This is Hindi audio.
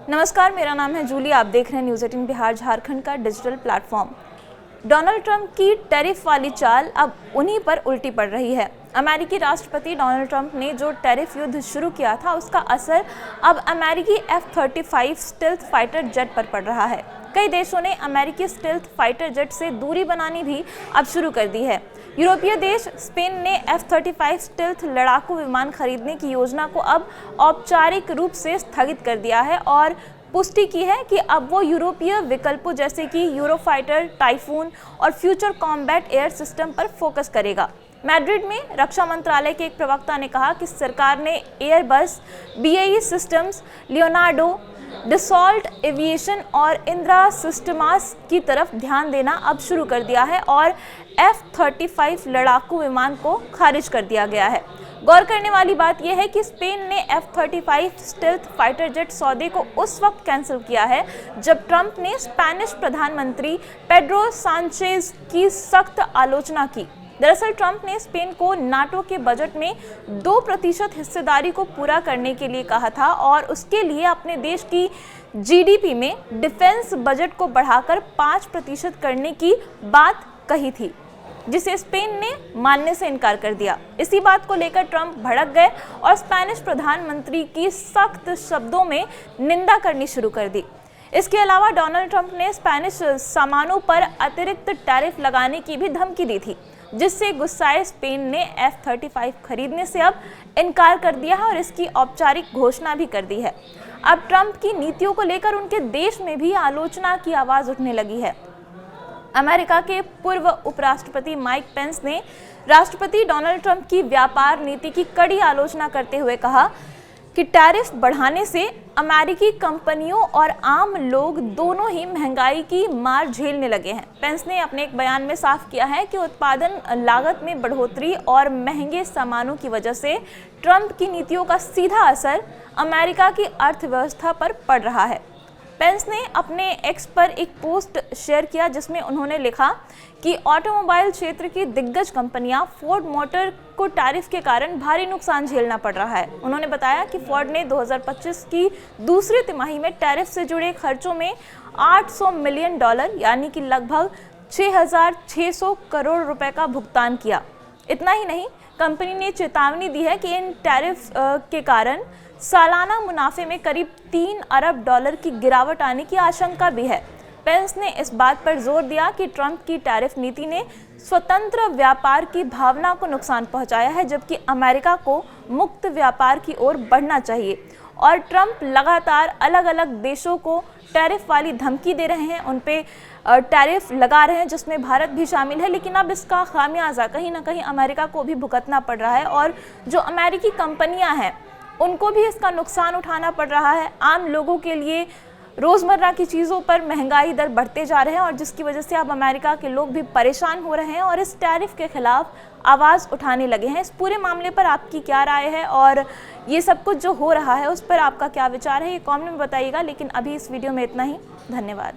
नमस्कार, मेरा नाम है जूली। आप देख रहे हैं न्यूज़ 18 बिहार झारखंड का डिजिटल प्लेटफॉर्म। डोनाल्ड ट्रंप की टैरिफ वाली चाल अब उन्हीं पर उल्टी पड़ रही है। अमेरिकी राष्ट्रपति डोनाल्ड ट्रंप ने जो टैरिफ युद्ध शुरू किया था, उसका असर अब अमेरिकी F-35 स्टेल्थ फाइटर जेट पर पड़ रहा है। कई देशों ने अमेरिकी स्टेल्थ फाइटर जेट से दूरी बनानी भी अब शुरू कर दी है। यूरोपीय देश स्पेन ने F-35 स्टेल्थ लड़ाकू विमान खरीदने की योजना को अब औपचारिक रूप से स्थगित कर दिया है और पुष्टि की है कि अब वो यूरोपीय विकल्पों जैसे कि यूरोफाइटर, टाइफून और फ्यूचर कॉम्बैट एयर सिस्टम पर फोकस करेगा। मैड्रिड में रक्षा मंत्रालय के एक प्रवक्ता ने कहा कि सरकार ने Airbus, BAE systems, Leonardo, Dassault aviation और इंद्रा सिस्टमास की तरफ ध्यान देना अब शुरू कर दिया है और F-35 लड़ाकू विमान को खारिज कर दिया गया है। गौर करने वाली बात यह है कि स्पेन ने F-35 स्टेल्थ फाइटर जेट सौदे को उस वक्त कैंसिल किया है जब ट्रंप ने स्पेनिश प्रधानमंत्री पेड्रो सांचेज की सख्त आलोचना की। दरअसल ट्रंप ने स्पेन को नाटो के बजट में 2% हिस्सेदारी को पूरा करने के लिए कहा था और उसके लिए अपने देश की GDP में डिफेंस बजट को बढ़ाकर 5% करने की बात कही थी, जिसे स्पेन ने मानने से इनकार कर दिया। इसी बात को लेकर ट्रंप भड़क गए और स्पेनिश प्रधानमंत्री की सख्त शब्दों में निंदा करनी शुरू कर दी। इसके अलावा डोनाल्ड ट्रंप ने स्पेनिश सामानों पर अतिरिक्त टैरिफ लगाने की भी धमकी दी थी, जिससे गुस्साए स्पेन ने F-35 खरीदने से अब इनकार कर दिया है और इसकी औपचारिक घोषणा भी कर दी है। अब ट्रंप की नीतियों को लेकर उनके देश में भी आलोचना की आवाज़ उठने लगी है। अमेरिका के पूर्व उपराष्ट्रपति माइक पेंस ने राष्ट्रपति डोनाल्ड ट्रंप की व्यापार नीति की कड़ी आलोचना करते हुए कहा कि टैरिफ बढ़ाने से अमेरिकी कंपनियों और आम लोग दोनों ही महंगाई की मार झेलने लगे हैं। पेंस ने अपने एक बयान में साफ किया है कि उत्पादन लागत में बढ़ोतरी और महंगे सामानों की वजह से ट्रंप की नीतियों का सीधा असर अमेरिका की अर्थव्यवस्था पर पड़ रहा है। पेंस ने अपने एक्स पर एक पोस्ट शेयर किया जिसमें उन्होंने लिखा कि ऑटोमोबाइल क्षेत्र की दिग्गज कंपनियां फोर्ड मोटर को टैरिफ के कारण भारी नुकसान झेलना पड़ रहा है। उन्होंने बताया कि फोर्ड ने 2025 की दूसरी तिमाही में टैरिफ से जुड़े खर्चों में $800 मिलियन यानी कि लगभग 6,600 करोड़ रुपए का भुगतान किया। इतना ही नहीं, कंपनी ने चेतावनी दी है कि इन टैरिफ के कारण सालाना मुनाफे में करीब $3 अरब की गिरावट आने की आशंका भी है। पेंस ने इस बात पर जोर दिया कि ट्रंप की टैरिफ नीति ने स्वतंत्र व्यापार की भावना को नुकसान पहुंचाया है, जबकि अमेरिका को मुक्त व्यापार की ओर बढ़ना चाहिए। और ट्रंप लगातार अलग अलग देशों को टैरिफ वाली धमकी दे रहे हैं, उन पे टैरिफ लगा रहे हैं, जिसमें भारत भी शामिल है। लेकिन अब इसका खामियाजा कहीं ना कहीं अमेरिका को भी भुगतना पड़ रहा है और जो अमेरिकी कंपनियां हैं उनको भी इसका नुकसान उठाना पड़ रहा है। आम लोगों के लिए रोज़मर्रा की चीज़ों पर महंगाई दर बढ़ते जा रहे हैं और जिसकी वजह से अब अमेरिका के लोग भी परेशान हो रहे हैं और इस टैरिफ के खिलाफ आवाज़ उठाने लगे हैं। इस पूरे मामले पर आपकी क्या राय है और ये सब कुछ जो हो रहा है उस पर आपका क्या विचार है, ये कमेंट में बताइएगा। लेकिन अभी इस वीडियो में इतना ही। धन्यवाद।